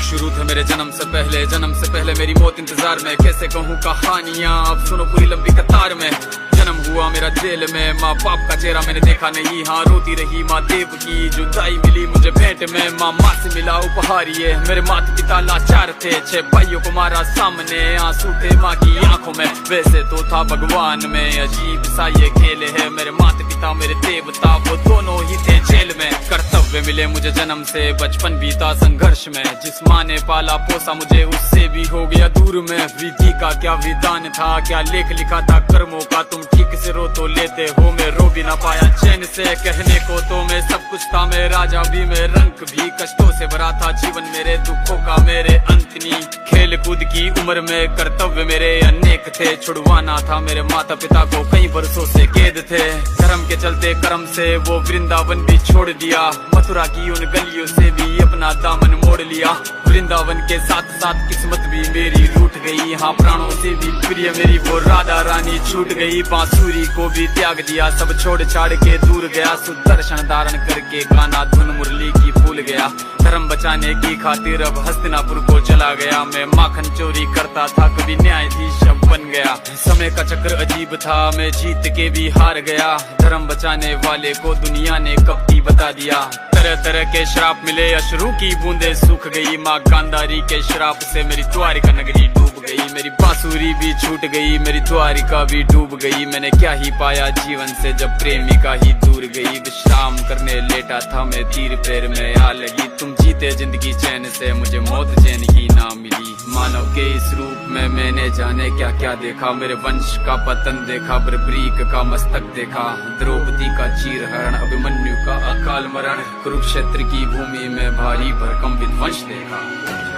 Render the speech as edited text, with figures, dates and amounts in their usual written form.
शुरू थे मेरे जन्म से पहले मेरी मौत इंतजार में। कैसे कहूँ कहानियाँ, अब सुनो पूरी लंबी कतार में। जन्म हुआ मेरा जेल में, माँ बाप का चेहरा मैंने देखा नहीं। हाँ रोती रही माँ देव की जुदाई मिली मुझे भेंट में। माँ से मिला उपहार ये, मेरे माता पिता लाचार थे। 6 भाइयों को मारा सामने, आंसू थे माँ की आंखों में। वैसे तो था भगवान में, अजीब सा ये खेल है। मेरे माता पिता मेरे देवता, वो दोनों ही थे जेल में। कर्तव्य मिले मुझे जन्म से, बचपन बीता संघर्ष में। जिस माँ ने पाला पोसा मुझे, उससे भी हो गया दूर में। विधि का क्या विधान था, क्या लेख लिखा था कर्मों का। तुम ठीक से रो तो लेते हो, मैं रो भी ना पाया चैन से। कहने को तो मैं सब कुछ था, मैं राजा भी, मैं रंग भी। कष्टों से भरा था जीवन मेरे, दुखों का मेरे अंत नहीं। खेल कूद की उम्र में कर्तव्य मेरे अनेक थे। छुड़वाना था मेरे माता पिता को, कई वर्षों से कैद थे। धर्म के चलते कर्म से वो वृंदावन भी छोड़ दिया। मथुरा की उन गलियों से भी अपना दामन मोड़ लिया। वृंदावन के साथ साथ किस्मत भी मेरी रूठ गई। हाँ प्राणों से भी प्रिय मेरी वो राधा रानी छूट गई। बांसुरी को भी त्याग दिया, सब छोड़ छाड़ के दूर गया। सुदर्शन धारण करके गाना धुन मुरली की भूल गया। धर्म बचाने की खातिर अब हस्तिनापुर को चला गया। मैं माखन चोरी करता था, कभी न्यायाधीश अब बन गया। समय का चक्र अजीब था, मैं जीत के भी हार गया। धर्म बचाने वाले को दुनिया ने कपटी बता दिया। तरह तरह के श्राप मिले, अश्रु की बूंदे सूख गई। माँ गांधारी के श्राप से मेरी द्वारिका नगरी डूब गई। मेरी बांसुरी भी छूट गई, मेरी द्वारिका भी डूब गई। मैंने क्या ही पाया जीवन से जब प्रेमिका ही दूर गई। विश्राम करने लेटा था मैं, तीर पैर में आ लगी। तुम जीते जिंदगी चैन से, मुझे मौत चैन ही ना मिली। मानव के इस रूप में मैंने जाने क्या क्या देखा। मेरे वंश का पतन देखा, बर्बरीक का मस्तक देखा। द्रौपदी का चीरहरण, अभिमन्यु का अकाल मरण। कुरुक्षेत्र की भूमि में भारी भरकम विध्वंस देखा।